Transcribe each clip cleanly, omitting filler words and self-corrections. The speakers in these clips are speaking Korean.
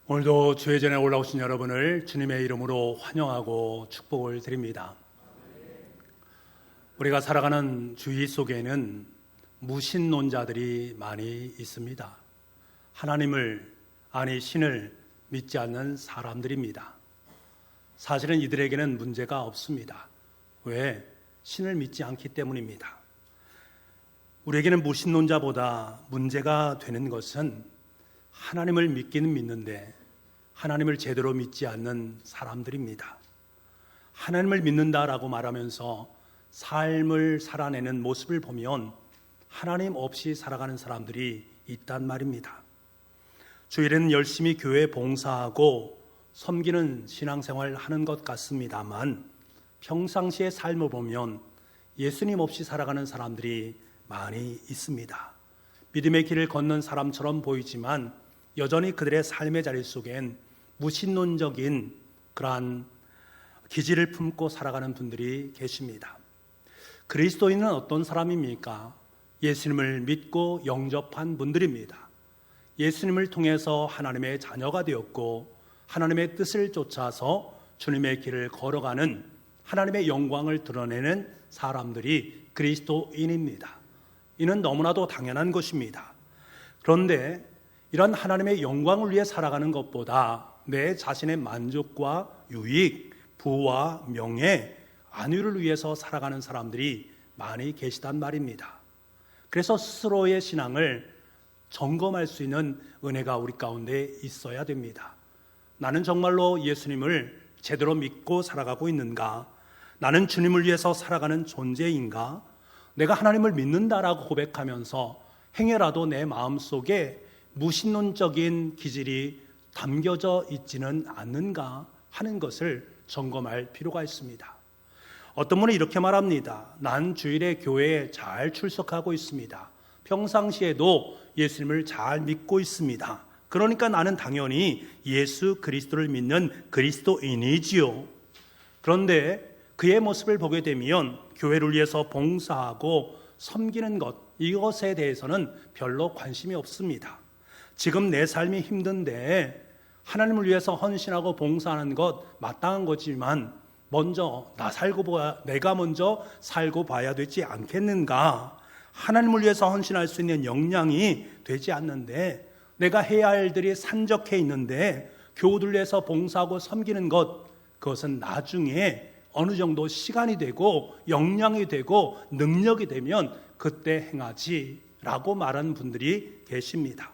오늘도 주의 전에 올라오신 여러분을 주님의 이름으로 환영하고 축복을 드립니다. 우리가 살아가는 주위 속에는 무신론자들이 많이 있습니다. 하나님을, 아니 신을 믿지 않는 사람들입니다. 사실은 이들에게는 문제가 없습니다. 왜? 신을 믿지 않기 때문입니다. 우리에게는 무신론자보다 문제가 되는 것은 하나님을 믿기는 믿는데 하나님을 제대로 믿지 않는 사람들입니다. 하나님을 믿는다라고 말하면서 삶을 살아내는 모습을 보면 하나님 없이 살아가는 사람들이 있단 말입니다. 주일에는 열심히 교회 봉사하고 섬기는 신앙생활을 하는 것 같습니다만 평상시의 삶을 보면 예수님 없이 살아가는 사람들이 많이 있습니다. 믿음의 길을 걷는 사람처럼 보이지만 여전히 그들의 삶의 자리 속엔 무신론적인 그러한 기질을 품고 살아가는 분들이 계십니다. 그리스도인은 어떤 사람입니까? 예수님을 믿고 영접한 분들입니다. 예수님을 통해서 하나님의 자녀가 되었고 하나님의 뜻을 쫓아서 주님의 길을 걸어가는 하나님의 영광을 드러내는 사람들이 그리스도인입니다. 이는 너무나도 당연한 것입니다. 그런데 이런 하나님의 영광을 위해 살아가는 것보다 내 자신의 만족과 유익, 부와 명예, 안위를 위해서 살아가는 사람들이 많이 계시단 말입니다. 그래서 스스로의 신앙을 점검할 수 있는 은혜가 우리 가운데 있어야 됩니다. 나는 정말로 예수님을 제대로 믿고 살아가고 있는가? 나는 주님을 위해서 살아가는 존재인가? 내가 하나님을 믿는다라고 고백하면서 행여라도 내 마음속에 무신론적인 기질이 담겨져 있지는 않는가 하는 것을 점검할 필요가 있습니다. 어떤 분은 이렇게 말합니다. 난 주일에 교회에 잘 출석하고 있습니다. 평상시에도 예수님을 잘 믿고 있습니다. 그러니까 나는 당연히 예수 그리스도를 믿는 그리스도인이지요. 그런데 그의 모습을 보게 되면 교회를 위해서 봉사하고 섬기는 것, 이것에 대해서는 별로 관심이 없습니다. 지금 내 삶이 힘든데 하나님을 위해서 헌신하고 봉사하는 것 마땅한 거지만 먼저 내가 먼저 살고 봐야 되지 않겠는가? 하나님을 위해서 헌신할 수 있는 역량이 되지 않는데 내가 해야 할 일들이 산적해 있는데 교우들 위해서 봉사하고 섬기는 것, 그것은 나중에 어느 정도 시간이 되고 역량이 되고 능력이 되면 그때 행하지라고 말하는 분들이 계십니다.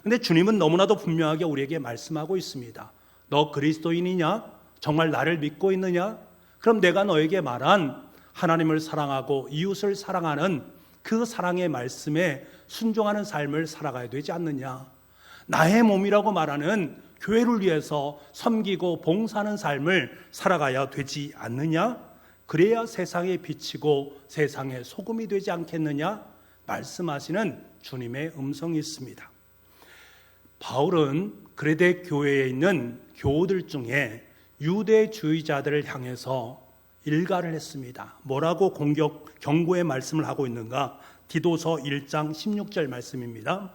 근데 주님은 너무나도 분명하게 우리에게 말씀하고 있습니다. 너 그리스도인이냐? 정말 나를 믿고 있느냐? 그럼 내가 너에게 말한 하나님을 사랑하고 이웃을 사랑하는 그 사랑의 말씀에 순종하는 삶을 살아가야 되지 않느냐? 나의 몸이라고 말하는 교회를 위해서 섬기고 봉사하는 삶을 살아가야 되지 않느냐? 그래야 세상에 비치고 세상의 소금이 되지 않겠느냐? 말씀하시는 주님의 음성이 있습니다. 바울은 그레데 교회에 있는 교우들 중에 유대주의자들을 향해서 일가를 했습니다. 뭐라고 경고의 말씀을 하고 있는가? 디도서 1장 16절 말씀입니다.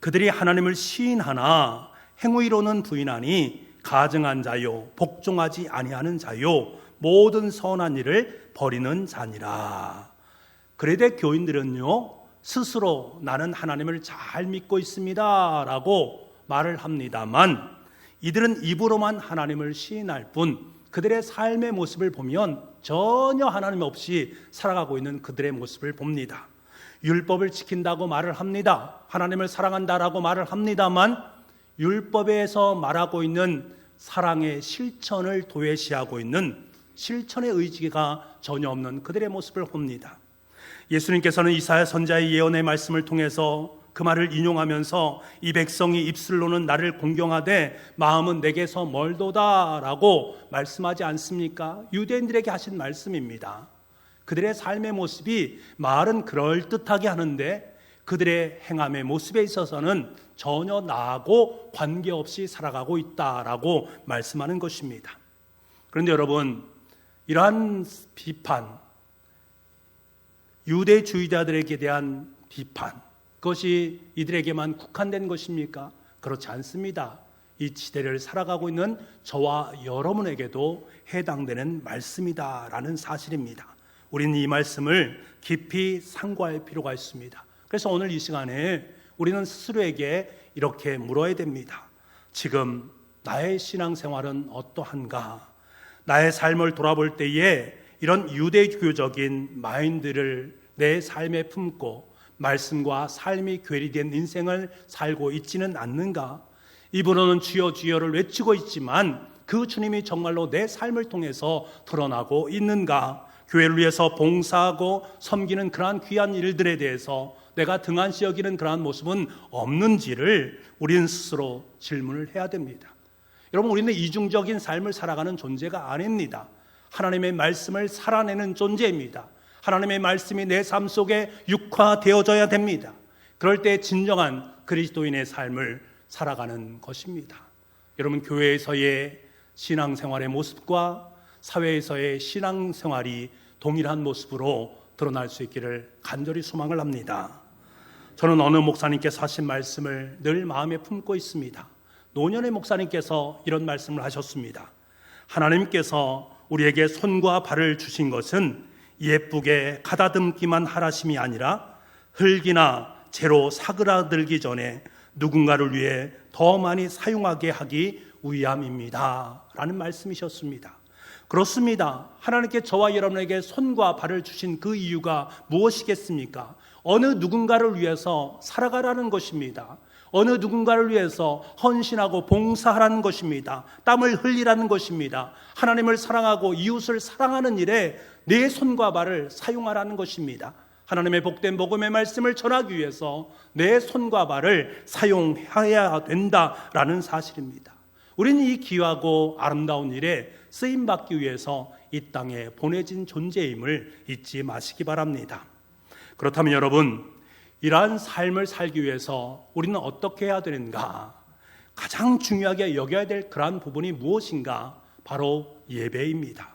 그들이 하나님을 시인하나 행위로는 부인하니 가증한 자요 복종하지 아니하는 자요 모든 선한 일을 버리는 자니라. 그레데 교인들은요 스스로 나는 하나님을 잘 믿고 있습니다 라고 말을 합니다만 이들은 입으로만 하나님을 시인할 뿐 그들의 삶의 모습을 보면 전혀 하나님 없이 살아가고 있는 그들의 모습을 봅니다. 율법을 지킨다고 말을 합니다. 하나님을 사랑한다라고 말을 합니다만 율법에서 말하고 있는 사랑의 실천을 도외시하고 있는 실천의 의지가 전혀 없는 그들의 모습을 봅니다. 예수님께서는 이사야 선지자의 예언의 말씀을 통해서 그 말을 인용하면서 이 백성이 입술로는 나를 공경하되 마음은 내게서 멀도다라고 말씀하지 않습니까? 유대인들에게 하신 말씀입니다. 그들의 삶의 모습이 말은 그럴듯하게 하는데 그들의 행함의 모습에 있어서는 전혀 나하고 관계없이 살아가고 있다라고 말씀하는 것입니다. 그런데 여러분, 이러한 비판, 유대주의자들에게 대한 비판, 그것이 이들에게만 국한된 것입니까? 그렇지 않습니다. 이 시대를 살아가고 있는 저와 여러분에게도 해당되는 말씀이다라는 사실입니다. 우리는 이 말씀을 깊이 상고할 필요가 있습니다. 그래서 오늘 이 시간에 우리는 스스로에게 이렇게 물어야 됩니다. 지금 나의 신앙생활은 어떠한가? 나의 삶을 돌아볼 때에 이런 유대교적인 마인드를 내 삶에 품고 말씀과 삶이 괴리된 인생을 살고 있지는 않는가? 입으로는 주여 주여를 외치고 있지만 그 주님이 정말로 내 삶을 통해서 드러나고 있는가? 교회를 위해서 봉사하고 섬기는 그러한 귀한 일들에 대해서 내가 등한시 여기는 그러한 모습은 없는지를 우리는 스스로 질문을 해야 됩니다. 여러분, 우리는 이중적인 삶을 살아가는 존재가 아닙니다. 하나님의 말씀을 살아내는 존재입니다. 하나님의 말씀이 내 삶 속에 육화되어져야 됩니다. 그럴 때 진정한 그리스도인의 삶을 살아가는 것입니다. 여러분, 교회에서의 신앙생활의 모습과 사회에서의 신앙생활이 동일한 모습으로 드러날 수 있기를 간절히 소망을 합니다. 저는 어느 목사님께서 하신 말씀을 늘 마음에 품고 있습니다. 노년의 목사님께서 이런 말씀을 하셨습니다. 하나님께서 우리에게 손과 발을 주신 것은 예쁘게 가다듬기만 하라심이 아니라 흙이나 재로 사그라들기 전에 누군가를 위해 더 많이 사용하게 하기 위함입니다 라는 말씀이셨습니다. 그렇습니다. 하나님께 저와 여러분에게 손과 발을 주신 그 이유가 무엇이겠습니까? 어느 누군가를 위해서 살아가라는 것입니다. 어느 누군가를 위해서 헌신하고 봉사하라는 것입니다. 땀을 흘리라는 것입니다. 하나님을 사랑하고 이웃을 사랑하는 일에 내 손과 발을 사용하라는 것입니다. 하나님의 복된 복음의 말씀을 전하기 위해서 내 손과 발을 사용해야 된다라는 사실입니다. 우리는 이 귀하고 아름다운 일에 쓰임받기 위해서 이 땅에 보내진 존재임을 잊지 마시기 바랍니다. 그렇다면 여러분, 이러한 삶을 살기 위해서 우리는 어떻게 해야 되는가? 가장 중요하게 여겨야 될 그러한 부분이 무엇인가? 바로 예배입니다.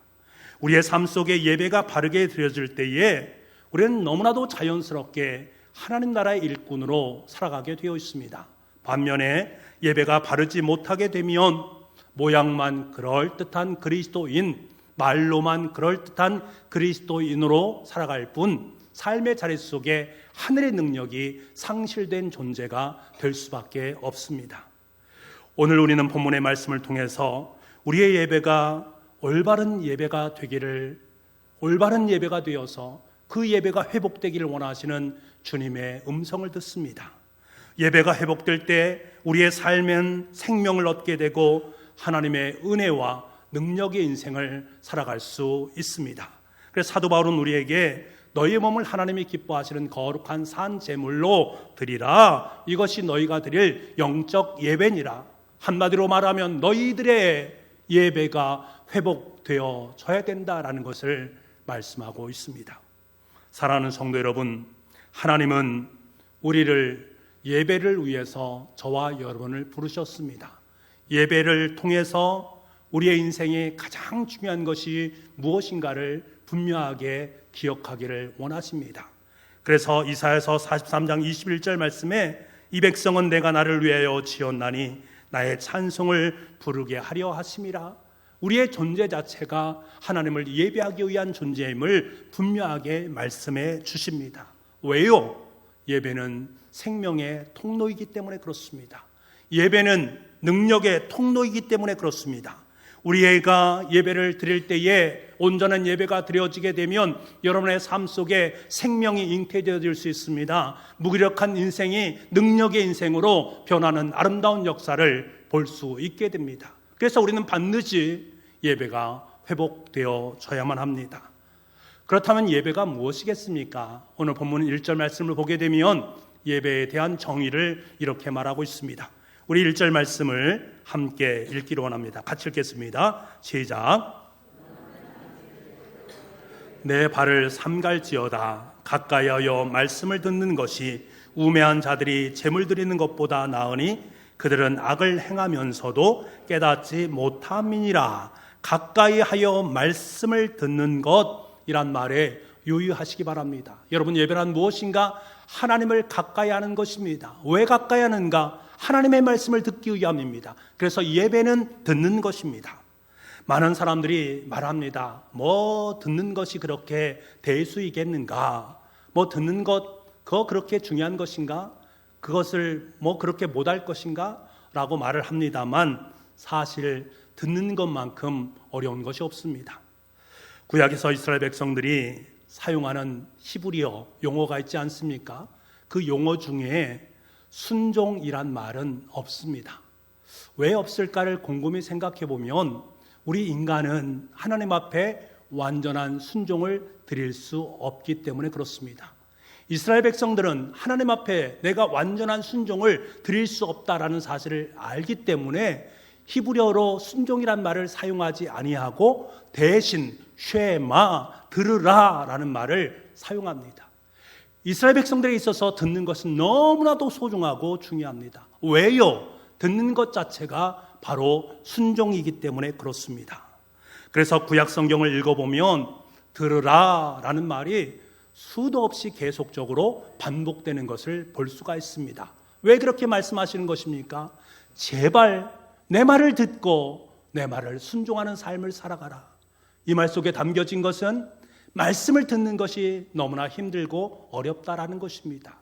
우리의 삶 속에 예배가 바르게 드려질 때에 우리는 너무나도 자연스럽게 하나님 나라의 일꾼으로 살아가게 되어 있습니다. 반면에 예배가 바르지 못하게 되면 모양만 그럴듯한 그리스도인, 말로만 그럴듯한 그리스도인으로 살아갈 뿐 삶의 자리 속에 하늘의 능력이 상실된 존재가 될 수밖에 없습니다. 오늘 우리는 본문의 말씀을 통해서 우리의 예배가 올바른 예배가 되기를, 올바른 예배가 되어서 그 예배가 회복되기를 원하시는 주님의 음성을 듣습니다. 예배가 회복될 때 우리의 삶은 생명을 얻게 되고 하나님의 은혜와 능력의 인생을 살아갈 수 있습니다. 그래서 사도 바울은 우리에게 너희의 몸을 하나님이 기뻐하시는 거룩한 산 제물로 드리라. 이것이 너희가 드릴 영적 예배니라. 한마디로 말하면 너희들의 예배가 회복되어져야 된다라는 것을 말씀하고 있습니다. 사랑하는 성도 여러분, 하나님은 우리를 예배를 위해서 저와 여러분을 부르셨습니다. 예배를 통해서 우리의 인생에 가장 중요한 것이 무엇인가를 분명하게 기억하기를 원하십니다. 그래서 이사야서 43장 21절 말씀에 이 백성은 내가 나를 위하여 지었나니 나의 찬송을 부르게 하려 하심이라. 우리의 존재 자체가 하나님을 예배하기 위한 존재임을 분명하게 말씀해 주십니다. 왜요? 예배는 생명의 통로이기 때문에 그렇습니다. 예배는 능력의 통로이기 때문에 그렇습니다. 우리가 예배를 드릴 때에 온전한 예배가 드려지게 되면 여러분의 삶 속에 생명이 잉태되어질 수 있습니다. 무기력한 인생이 능력의 인생으로 변하는 아름다운 역사를 볼 수 있게 됩니다. 그래서 우리는 반드시 예배가 회복되어져야만 합니다. 그렇다면 예배가 무엇이겠습니까? 오늘 본문 1절 말씀을 보게 되면 예배에 대한 정의를 이렇게 말하고 있습니다. 우리 1절 말씀을 함께 읽기를 원합니다. 같이 읽겠습니다. 시작. 내 발을 삼갈지어다. 가까이 하여 말씀을 듣는 것이 우매한 자들이 재물 드리는 것보다 나으니 그들은 악을 행하면서도 깨닫지 못함이니라. 가까이 하여 말씀을 듣는 것이란 말에 유의하시기 바랍니다. 여러분, 예배란 무엇인가? 하나님을 가까이 하는 것입니다. 왜 가까이 하는가? 하나님의 말씀을 듣기 위함입니다. 그래서 예배는 듣는 것입니다. 많은 사람들이 말합니다. 뭐 듣는 것이 그렇게 대수이겠는가? 뭐 듣는 것 그거 그렇게 중요한 것인가? 그것을 뭐 그렇게 못할 것인가? 라고 말을 합니다만 사실 듣는 것만큼 어려운 것이 없습니다. 구약에서 이스라엘 백성들이 사용하는 히브리어 용어가 있지 않습니까? 그 용어 중에 순종이란 말은 없습니다. 왜 없을까를 곰곰이 생각해 보면 우리 인간은 하나님 앞에 완전한 순종을 드릴 수 없기 때문에 그렇습니다. 이스라엘 백성들은 하나님 앞에 내가 완전한 순종을 드릴 수 없다라는 사실을 알기 때문에 히브리어로 순종이란 말을 사용하지 아니하고 대신 쉐마, 들으라라는 말을 사용합니다. 이스라엘 백성들에 있어서 듣는 것은 너무나도 소중하고 중요합니다. 왜요? 듣는 것 자체가 바로 순종이기 때문에 그렇습니다. 그래서 구약 성경을 읽어보면 들으라라는 말이 수도 없이 계속적으로 반복되는 것을 볼 수가 있습니다. 왜 그렇게 말씀하시는 것입니까? 제발 내 말을 듣고 내 말을 순종하는 삶을 살아가라. 이 말 속에 담겨진 것은 말씀을 듣는 것이 너무나 힘들고 어렵다라는 것입니다.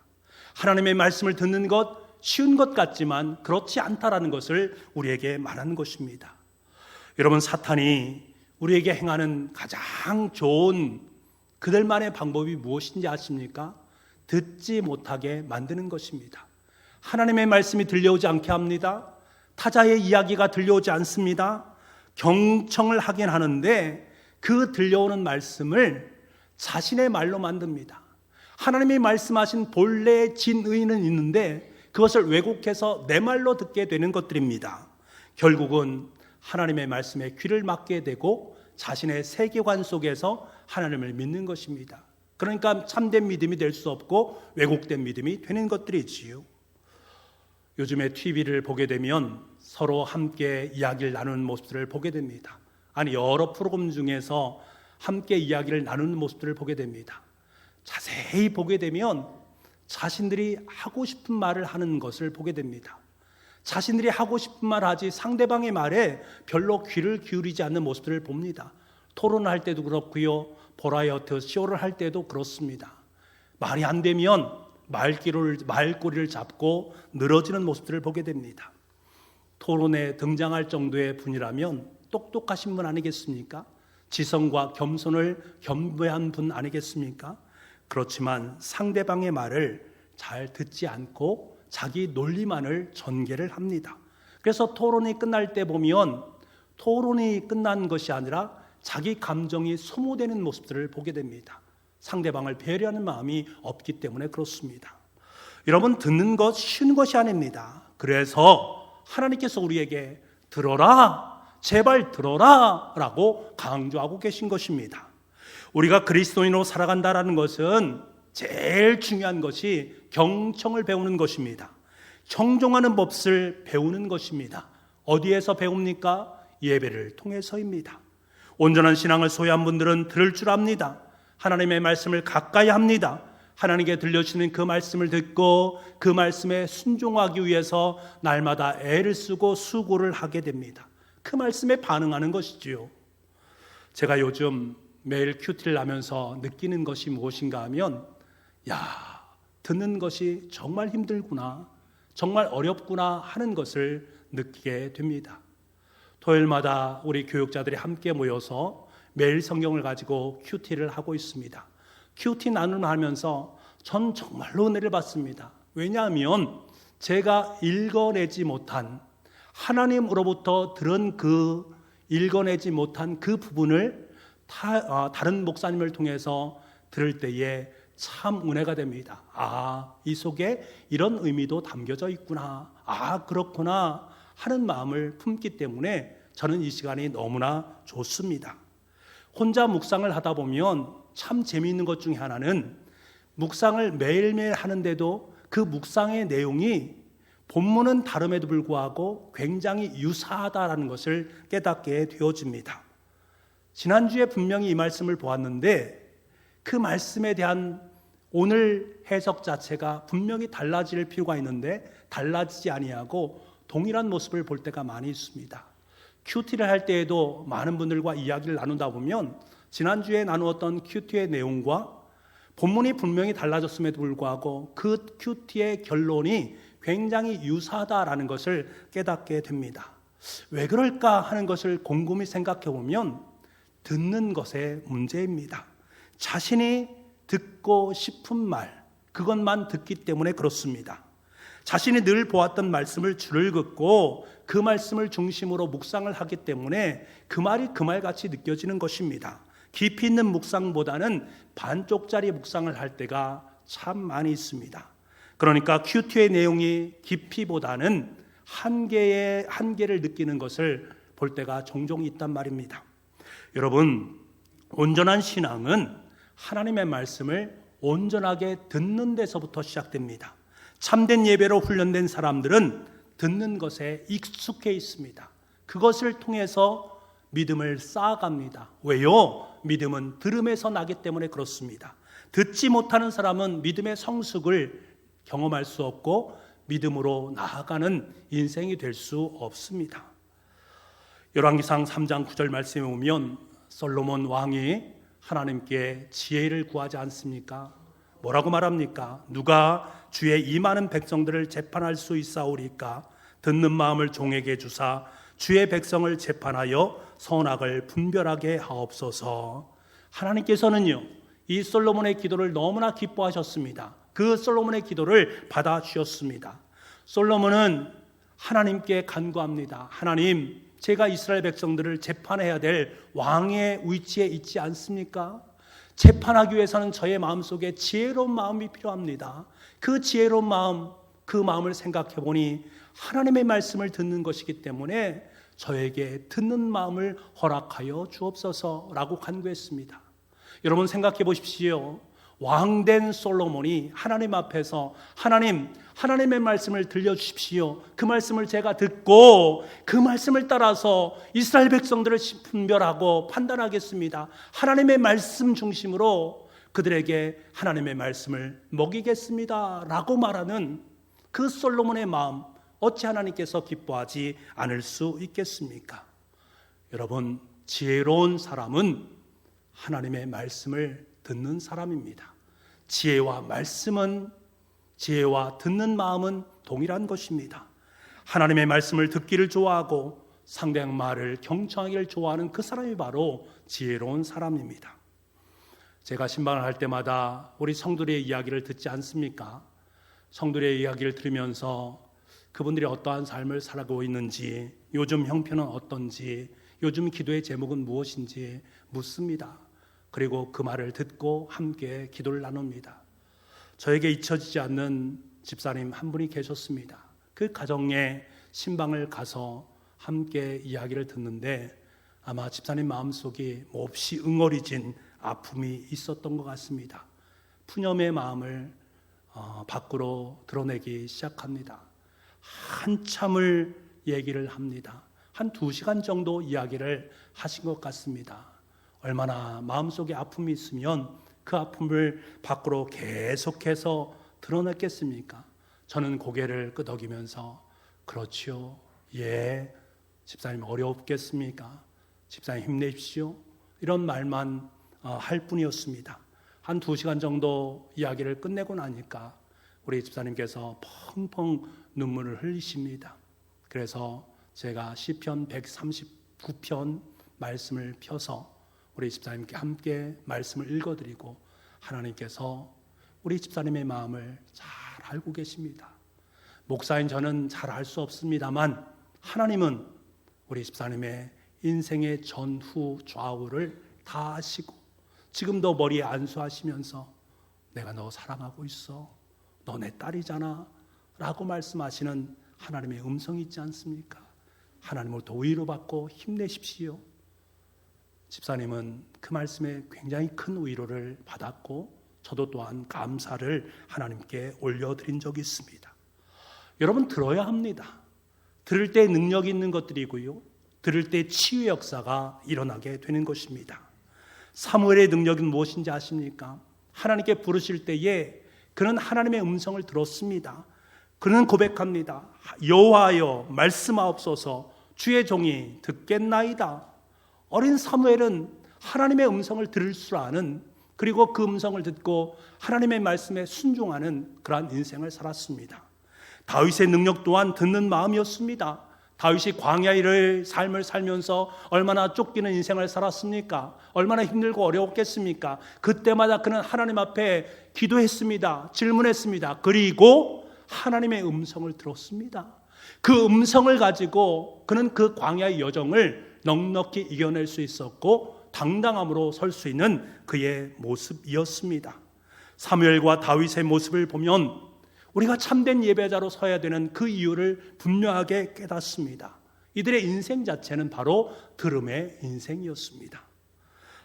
하나님의 말씀을 듣는 것 쉬운 것 같지만 그렇지 않다라는 것을 우리에게 말하는 것입니다. 여러분, 사탄이 우리에게 행하는 가장 좋은 그들만의 방법이 무엇인지 아십니까? 듣지 못하게 만드는 것입니다. 하나님의 말씀이 들려오지 않게 합니다. 타자의 이야기가 들려오지 않습니다. 경청을 하긴 하는데 그 들려오는 말씀을 자신의 말로 만듭니다. 하나님이 말씀하신 본래의 진의는 있는데 그것을 왜곡해서 내 말로 듣게 되는 것들입니다. 결국은 하나님의 말씀에 귀를 막게 되고 자신의 세계관 속에서 하나님을 믿는 것입니다. 그러니까 참된 믿음이 될 수 없고 왜곡된 믿음이 되는 것들이지요. 요즘에 TV를 보게 되면 서로 함께 이야기를 나누는 모습들을 보게 됩니다. 아니, 여러 프로그램 중에서 함께 이야기를 나누는 모습들을 보게 됩니다. 자세히 보게 되면 자신들이 하고 싶은 말을 하는 것을 보게 됩니다. 자신들이 하고 싶은 말 하지 상대방의 말에 별로 귀를 기울이지 않는 모습들을 봅니다. 토론할 때도 그렇고요, 버라이어티 쇼를 할 때도 그렇습니다. 말이 안 되면 말꼬리를 잡고 늘어지는 모습들을 보게 됩니다. 토론에 등장할 정도의 분이라면 똑똑하신 분 아니겠습니까? 지성과 겸손을 겸비한 분 아니겠습니까? 그렇지만 상대방의 말을 잘 듣지 않고 자기 논리만을 전개를 합니다. 그래서 토론이 끝날 때 보면 토론이 끝난 것이 아니라 자기 감정이 소모되는 모습들을 보게 됩니다. 상대방을 배려하는 마음이 없기 때문에 그렇습니다. 여러분, 듣는 것 쉬운 것이 아닙니다. 그래서 하나님께서 우리에게 들어라, 제발 들어라 라고 강조하고 계신 것입니다. 우리가 그리스도인으로 살아간다는 것은 제일 중요한 것이 경청을 배우는 것입니다. 청종하는 법을 배우는 것입니다. 어디에서 배웁니까? 예배를 통해서입니다. 온전한 신앙을 소유한 분들은 들을 줄 압니다. 하나님의 말씀을 가까이 합니다. 하나님께 들려주시는 그 말씀을 듣고 그 말씀에 순종하기 위해서 날마다 애를 쓰고 수고를 하게 됩니다. 그 말씀에 반응하는 것이지요. 제가 요즘 매일 큐티를 하면서 느끼는 것이 무엇인가 하면, 듣는 것이 정말 힘들구나, 정말 어렵구나 하는 것을 느끼게 됩니다. 토요일마다 우리 교육자들이 함께 모여서 매일 성경을 가지고 큐티를 하고 있습니다. 큐티 나눔을 하면서 전 정말로 은혜를 받습니다. 왜냐하면 제가 읽어내지 못한, 하나님으로부터 들은 그 읽어내지 못한 그 부분을 다른 목사님을 통해서 들을 때에 참 은혜가 됩니다. 이 속에 이런 의미도 담겨져 있구나, 그렇구나 하는 마음을 품기 때문에 저는 이 시간이 너무나 좋습니다. 혼자 묵상을 하다 보면 참 재미있는 것 중에 하나는 묵상을 매일매일 하는데도 그 묵상의 내용이 본문은 다름에도 불구하고 굉장히 유사하다라는 것을 깨닫게 되어집니다. 지난주에 분명히 이 말씀을 보았는데 그 말씀에 대한 오늘 해석 자체가 분명히 달라질 필요가 있는데 달라지지 아니하고 동일한 모습을 볼 때가 많이 있습니다. 큐티를 할 때에도 많은 분들과 이야기를 나누다 보면 지난주에 나누었던 큐티의 내용과 본문이 분명히 달라졌음에도 불구하고 그 큐티의 결론이 굉장히 유사하다라는 것을 깨닫게 됩니다. 왜 그럴까 하는 것을 곰곰이 생각해 보면 듣는 것의 문제입니다. 자신이 듣고 싶은 말, 그것만 듣기 때문에 그렇습니다. 자신이 늘 보았던 말씀을 줄을 긋고 그 말씀을 중심으로 묵상을 하기 때문에 그 말이 그 말같이 느껴지는 것입니다. 깊이 있는 묵상보다는 반쪽짜리 묵상을 할 때가 참 많이 있습니다. 그러니까 큐티의 내용이 깊이보다는 한계를 느끼는 것을 볼 때가 종종 있단 말입니다. 여러분, 온전한 신앙은 하나님의 말씀을 온전하게 듣는 데서부터 시작됩니다. 참된 예배로 훈련된 사람들은 듣는 것에 익숙해 있습니다. 그것을 통해서 믿음을 쌓아갑니다. 왜요? 믿음은 들음에서 나기 때문에 그렇습니다. 듣지 못하는 사람은 믿음의 성숙을 경험할 수 없고 믿음으로 나아가는 인생이 될 수 없습니다. 열왕기상 3장 9절 말씀에 보면 솔로몬 왕이 하나님께 지혜를 구하지 않습니까? 뭐라고 말합니까? 누가 주의 이 많은 백성들을 재판할 수 있사오리까? 듣는 마음을 종에게 주사 주의 백성을 재판하여 선악을 분별하게 하옵소서. 하나님께서는요, 이 솔로몬의 기도를 너무나 기뻐하셨습니다. 그 솔로몬의 기도를 받아주셨습니다. 솔로몬은 하나님께 간구합니다. 하나님, 제가 이스라엘 백성들을 재판해야 될 왕의 위치에 있지 않습니까? 재판하기 위해서는 저의 마음속에 지혜로운 마음이 필요합니다. 그 지혜로운 마음, 그 마음을 생각해 보니 하나님의 말씀을 듣는 것이기 때문에 저에게 듣는 마음을 허락하여 주옵소서라고 간구했습니다. 여러분 생각해 보십시오. 왕된 솔로몬이 하나님 앞에서 하나님의 말씀을 들려주십시오. 그 말씀을 제가 듣고 그 말씀을 따라서 이스라엘 백성들을 분별하고 판단하겠습니다. 하나님의 말씀 중심으로 그들에게 하나님의 말씀을 먹이겠습니다 라고 말하는 그 솔로몬의 마음, 어찌 하나님께서 기뻐하지 않을 수 있겠습니까? 여러분, 지혜로운 사람은 하나님의 말씀을 듣는 사람입니다. 지혜와 듣는 마음은 동일한 것입니다. 하나님의 말씀을 듣기를 좋아하고 상대방 말을 경청하기를 좋아하는 그 사람이 바로 지혜로운 사람입니다. 제가 신방을 할 때마다 우리 성도들의 이야기를 듣지 않습니까? 성도들의 이야기를 들으면서 그분들이 어떠한 삶을 살아가고 있는지, 요즘 형편은 어떤지, 요즘 기도의 제목은 무엇인지 묻습니다. 그리고 그 말을 듣고 함께 기도를 나눕니다. 저에게 잊혀지지 않는 집사님 한 분이 계셨습니다. 그 가정에 신방을 가서 함께 이야기를 듣는데 아마 집사님 마음속에 몹시 응어리진 아픔이 있었던 것 같습니다. 푸념의 마음을 밖으로 드러내기 시작합니다. 한참을 얘기를 합니다. 한 2시간 정도 이야기를 하신 것 같습니다. 얼마나 마음속에 아픔이 있으면 그 아픔을 밖으로 계속해서 드러냈겠습니까? 저는 고개를 끄덕이면서 그렇지요. 예, 집사님 어렵겠습니까? 집사님 힘내십시오. 이런 말만 할 뿐이었습니다. 한 2시간 정도 이야기를 끝내고 나니까 우리 집사님께서 펑펑 눈물을 흘리십니다. 그래서 제가 시편 139편 말씀을 펴서 우리 집사님께 함께 말씀을 읽어드리고 하나님께서 우리 집사님의 마음을 잘 알고 계십니다. 목사인 저는 잘 알 수 없습니다만 하나님은 우리 집사님의 인생의 전후 좌우를 다 아시고 지금도 머리에 안수하시면서 내가 너 사랑하고 있어. 너 내 딸이잖아 라고 말씀하시는 하나님의 음성이 있지 않습니까? 하나님으로부터 위로받고 힘내십시오. 집사님은 그 말씀에 굉장히 큰 위로를 받았고 저도 또한 감사를 하나님께 올려드린 적이 있습니다. 여러분 들어야 합니다. 들을 때 능력이 있는 것들이고요. 들을 때 치유의 역사가 일어나게 되는 것입니다. 사무엘의 능력은 무엇인지 아십니까? 하나님께 부르실 때에 그는 하나님의 음성을 들었습니다. 그는 고백합니다. 여호와여 말씀하옵소서, 주의 종이 듣겠나이다. 어린 사무엘은 하나님의 음성을 들을 줄 아는, 그리고 그 음성을 듣고 하나님의 말씀에 순종하는 그러한 인생을 살았습니다. 다윗의 능력 또한 듣는 마음이었습니다. 다윗이 광야의 삶을 살면서 얼마나 쫓기는 인생을 살았습니까? 얼마나 힘들고 어려웠겠습니까? 그때마다 그는 하나님 앞에 기도했습니다. 질문했습니다. 그리고 하나님의 음성을 들었습니다. 그 음성을 가지고 그는 그 광야의 여정을 넉넉히 이겨낼 수 있었고 당당함으로 설 수 있는 그의 모습이었습니다. 사무엘과 다윗의 모습을 보면 우리가 참된 예배자로 서야 되는 그 이유를 분명하게 깨닫습니다. 이들의 인생 자체는 바로 들음의 인생이었습니다.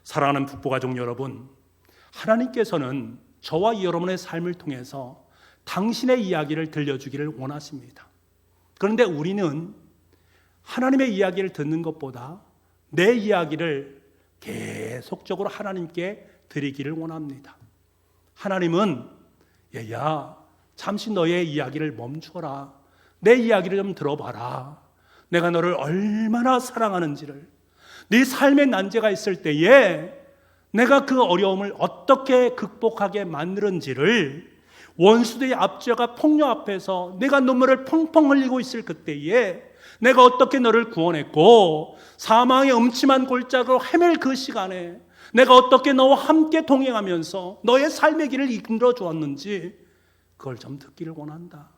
사랑하는 북부가족 여러분, 하나님께서는 저와 여러분의 삶을 통해서 당신의 이야기를 들려주기를 원하십니다. 그런데 우리는 하나님의 이야기를 듣는 것보다 내 이야기를 계속적으로 하나님께 드리기를 원합니다. 하나님은 얘야, 잠시 너의 이야기를 멈춰라. 내 이야기를 좀 들어봐라. 내가 너를 얼마나 사랑하는지를, 네 삶의 난제가 있을 때에 내가 그 어려움을 어떻게 극복하게 만드는지를, 원수들의 압제가 폭력 앞에서 내가 눈물을 펑펑 흘리고 있을 그때에 내가 어떻게 너를 구원했고, 사망의 음침한 골짜기로 헤맬 그 시간에 내가 어떻게 너와 함께 동행하면서 너의 삶의 길을 이끌어 주었는지 그걸 좀 듣기를 원한다.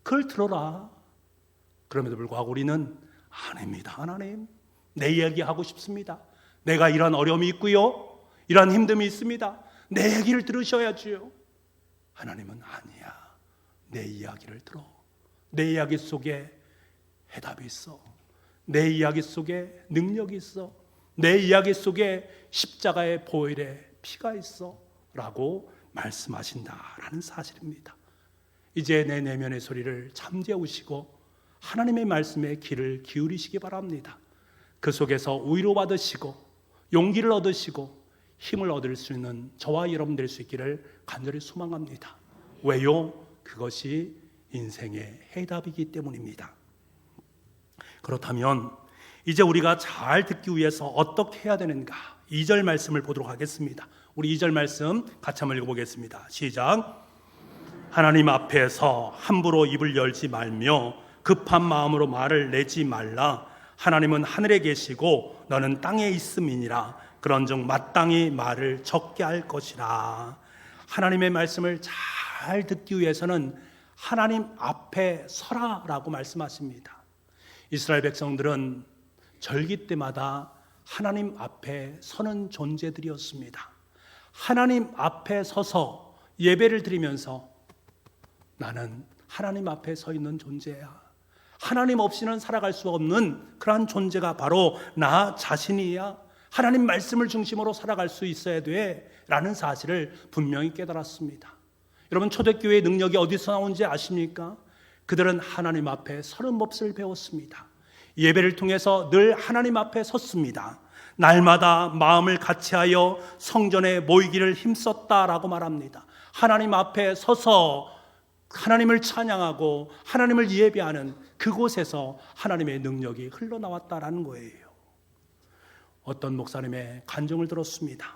그걸 들어라. 그럼에도 불구하고 우리는 아닙니다. 하나님, 내 이야기 하고 싶습니다. 내가 이런 어려움이 있고요, 이런 힘듦이 있습니다. 내 얘기를 들으셔야지요. 하나님은 아니야. 내 이야기를 들어. 내 이야기 속에 해답이 있어. 내 이야기 속에 능력이 있어. 내 이야기 속에 십자가의 보혈의 피가 있어 라고 말씀하신다라는 사실입니다. 이제 내 내면의 소리를 잠재우시고 하나님의 말씀에 귀를 기울이시기 바랍니다. 그 속에서 위로받으시고 용기를 얻으시고 힘을 얻을 수 있는 저와 여러분 될 수 있기를 간절히 소망합니다. 왜요? 그것이 인생의 해답이기 때문입니다. 그렇다면 이제 우리가 잘 듣기 위해서 어떻게 해야 되는가? 2절 말씀을 보도록 하겠습니다. 우리 2절 말씀 같이 한번 읽어보겠습니다. 시작. 하나님 앞에서 함부로 입을 열지 말며 급한 마음으로 말을 내지 말라. 하나님은 하늘에 계시고 너는 땅에 있음이니라. 그런즉 마땅히 말을 적게 할 것이라. 하나님의 말씀을 잘 듣기 위해서는 하나님 앞에 서라라고 말씀하십니다. 이스라엘 백성들은 절기 때마다 하나님 앞에 서는 존재들이었습니다. 하나님 앞에 서서 예배를 드리면서 나는 하나님 앞에 서 있는 존재야. 하나님 없이는 살아갈 수 없는 그러한 존재가 바로 나 자신이야. 하나님 말씀을 중심으로 살아갈 수 있어야 돼 라는 사실을 분명히 깨달았습니다. 여러분, 초대교회의 능력이 어디서 나온지 아십니까? 그들은 하나님 앞에 서는 법을 배웠습니다. 예배를 통해서 늘 하나님 앞에 섰습니다. 날마다 마음을 같이하여 성전에 모이기를 힘썼다라고 말합니다. 하나님 앞에 서서 하나님을 찬양하고 하나님을 예배하는 그곳에서 하나님의 능력이 흘러나왔다라는 거예요. 어떤 목사님의 간증을 들었습니다.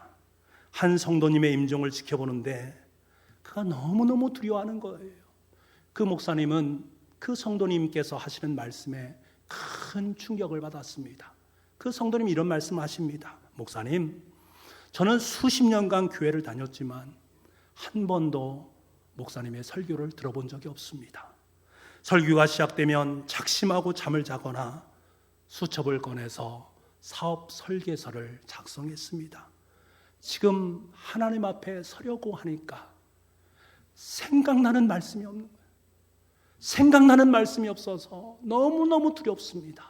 한 성도님의 임종을 지켜보는데 그가 너무너무 두려워하는 거예요. 그 목사님은 그 성도님께서 하시는 말씀에 큰 충격을 받았습니다. 그 성도님이 이런 말씀하십니다. 목사님, 저는 수십 년간 교회를 다녔지만 한 번도 목사님의 설교를 들어본 적이 없습니다. 설교가 시작되면 작심하고 잠을 자거나 수첩을 꺼내서 사업 설계서를 작성했습니다. 지금 하나님 앞에 서려고 하니까 생각나는 말씀이 없는 거예요. 생각나는 말씀이 없어서 너무너무 두렵습니다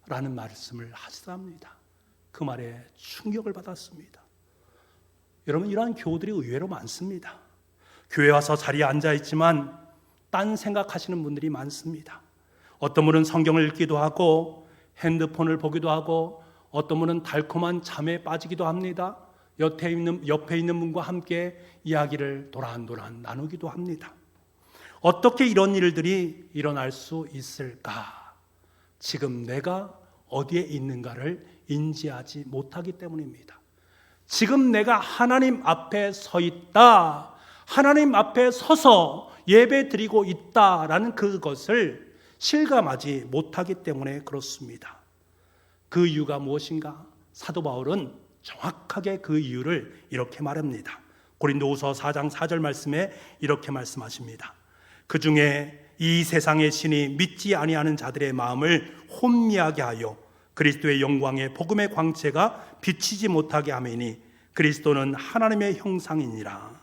라는 말씀을 하시답니다. 그 말에 충격을 받았습니다. 여러분, 이러한 교우들이 의외로 많습니다. 교회 와서 자리에 앉아있지만 딴 생각하시는 분들이 많습니다. 어떤 분은 성경을 읽기도 하고 핸드폰을 보기도 하고 어떤 분은 달콤한 잠에 빠지기도 합니다. 옆에 있는 분과 함께 이야기를 도란도란 나누기도 합니다. 어떻게 이런 일들이 일어날 수 있을까? 지금 내가 어디에 있는가를 인지하지 못하기 때문입니다. 지금 내가 하나님 앞에 서 있다, 하나님 앞에 서서 예배 드리고 있다라는 그것을 실감하지 못하기 때문에 그렇습니다. 그 이유가 무엇인가? 사도 바울은 정확하게 그 이유를 이렇게 말합니다. 고린도후서 4장 4절 말씀에 이렇게 말씀하십니다. 그 중에 이 세상의 신이 믿지 아니하는 자들의 마음을 혼미하게 하여 그리스도의 영광의 복음의 광채가 비치지 못하게 하매니 그리스도는 하나님의 형상이니라.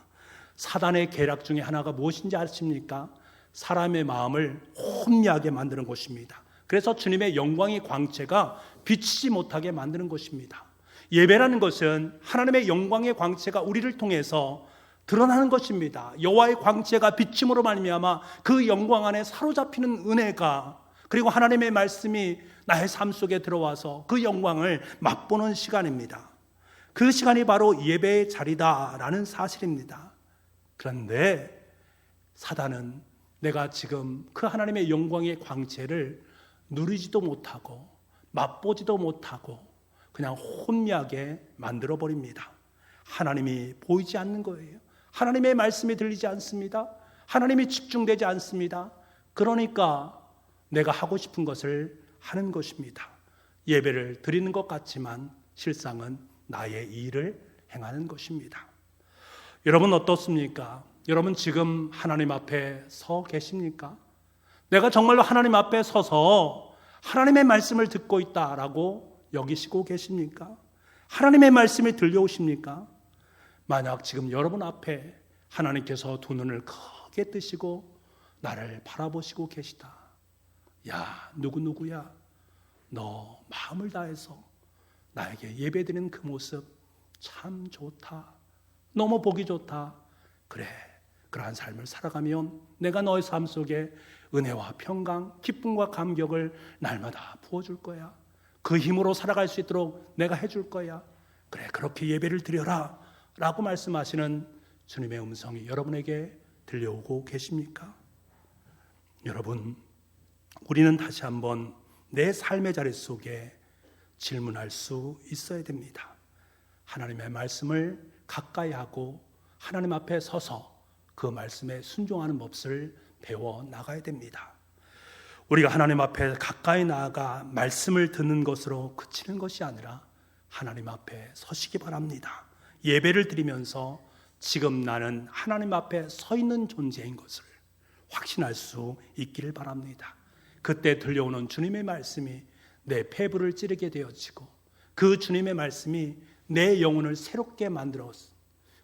사단의 계략 중에 하나가 무엇인지 아십니까? 사람의 마음을 혼미하게 만드는 것입니다. 그래서 주님의 영광의 광채가 비치지 못하게 만드는 것입니다. 예배라는 것은 하나님의 영광의 광채가 우리를 통해서 드러나는 것입니다. 여호와의 광채가 비침으로 말미암아 그 영광 안에 사로잡히는 은혜가, 그리고 하나님의 말씀이 나의 삶 속에 들어와서 그 영광을 맛보는 시간입니다. 그 시간이 바로 예배의 자리다라는 사실입니다. 그런데 사단은 내가 지금 그 하나님의 영광의 광채를 누리지도 못하고 맛보지도 못하고 그냥 혼미하게 만들어버립니다. 하나님이 보이지 않는 거예요. 하나님의 말씀이 들리지 않습니다. 하나님이 집중되지 않습니다. 그러니까 내가 하고 싶은 것을 하는 것입니다. 예배를 드리는 것 같지만 실상은 나의 일을 행하는 것입니다. 여러분 어떻습니까? 여러분 지금 하나님 앞에 서 계십니까? 내가 정말로 하나님 앞에 서서 하나님의 말씀을 듣고 있다라고 여기시고 계십니까? 하나님의 말씀이 들려오십니까? 만약 지금 여러분 앞에 하나님께서 두 눈을 크게 뜨시고 나를 바라보시고 계시다. 야, 누구야? 너 마음을 다해서 나에게 예배드리는 그 모습 참 좋다. 너무 보기 좋다. 그래, 그러한 삶을 살아가면 내가 너의 삶 속에 은혜와 평강, 기쁨과 감격을 날마다 부어줄 거야. 그 힘으로 살아갈 수 있도록 내가 해줄 거야. 그래, 그렇게 예배를 드려라 라고 말씀하시는 주님의 음성이 여러분에게 들려오고 계십니까? 여러분, 우리는 다시 한번 내 삶의 자리 속에 질문할 수 있어야 됩니다. 하나님의 말씀을 가까이 하고 하나님 앞에 서서 그 말씀에 순종하는 법을 배워 나가야 됩니다. 우리가 하나님 앞에 가까이 나아가 말씀을 듣는 것으로 그치는 것이 아니라 하나님 앞에 서시기 바랍니다. 예배를 드리면서 지금 나는 하나님 앞에 서 있는 존재인 것을 확신할 수 있기를 바랍니다. 그때 들려오는 주님의 말씀이 내 폐부를 찌르게 되어지고 그 주님의 말씀이 내 영혼을 새롭게 만들었어.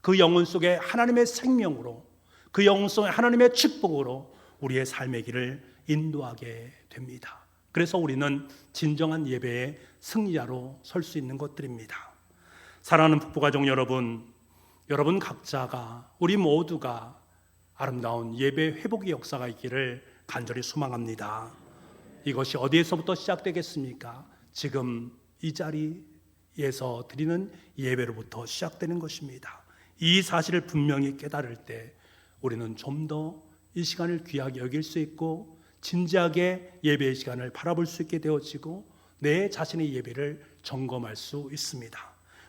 그 영혼 속에 하나님의 생명으로, 그 영혼 속에 하나님의 축복으로 우리의 삶의 길을 인도하게 됩니다. 그래서 우리는 진정한 예배의 승리자로 설 수 있는 것들입니다. 사랑하는 북부가족 여러분, 여러분 각자가, 우리 모두가 아름다운 예배 회복의 역사가 있기를 간절히 소망합니다. 이것이 어디에서부터 시작되겠습니까? 지금 이 자리에서 드리는 예배로부터 시작되는 것입니다. 이 사실을 분명히 깨달을 때 우리는 좀 더 이 시간을 귀하게 여길 수 있고 진지하게 예배의 시간을 바라볼 수 있게 되어지고 내 자신의 예배를 점검할 수 있습니다.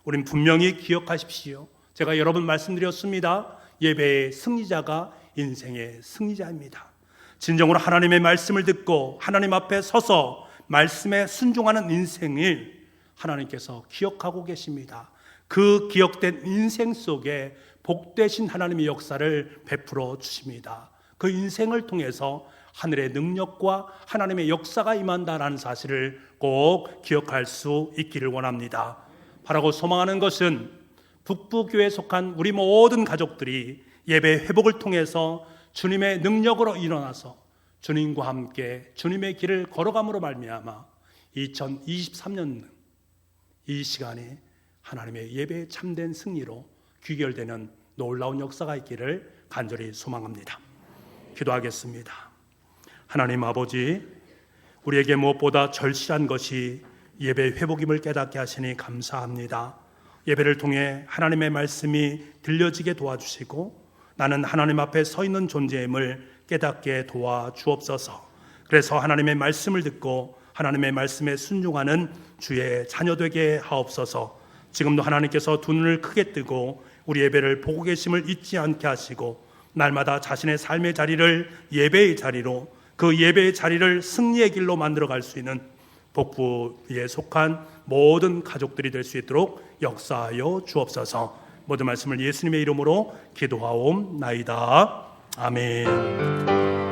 우린 분명히 기억하십시오. 제가 여러 번 말씀드렸습니다. 예배의 승리자가 인생의 승리자입니다. 진정으로 하나님의 말씀을 듣고 하나님 앞에 서서 말씀에 순종하는 인생을 하나님께서 기억하고 계십니다. 그 기억된 인생 속에 복되신 하나님의 역사를 베풀어 주십니다. 그 인생을 통해서 하늘의 능력과 하나님의 역사가 임한다라는 사실을 꼭 기억할 수 있기를 원합니다. 바라고 소망하는 것은 북부교회에 속한 우리 모든 가족들이 예배 회복을 통해서 주님의 능력으로 일어나서 주님과 함께 주님의 길을 걸어감으로 말미암아 2023년 이 시간에 하나님의 예배의 참된 승리로 귀결되는 놀라운 역사가 있기를 간절히 소망합니다. 기도하겠습니다. 하나님 아버지, 우리에게 무엇보다 절실한 것이 예배 회복임을 깨닫게 하시니 감사합니다. 예배를 통해 하나님의 말씀이 들려지게 도와주시고 나는 하나님 앞에 서 있는 존재임을 깨닫게 도와주옵소서. 그래서 하나님의 말씀을 듣고 하나님의 말씀에 순종하는 주의 자녀 되게 하옵소서. 지금도 하나님께서 두 눈을 크게 뜨고 우리 예배를 보고 계심을 잊지 않게 하시고 날마다 자신의 삶의 자리를 예배의 자리로, 그 예배의 자리를 승리의 길로 만들어갈 수 있는 복부에 속한 모든 가족들이 될 수 있도록 역사하여 주옵소서. 모든 말씀을 예수님의 이름으로 기도하옵나이다. 아멘.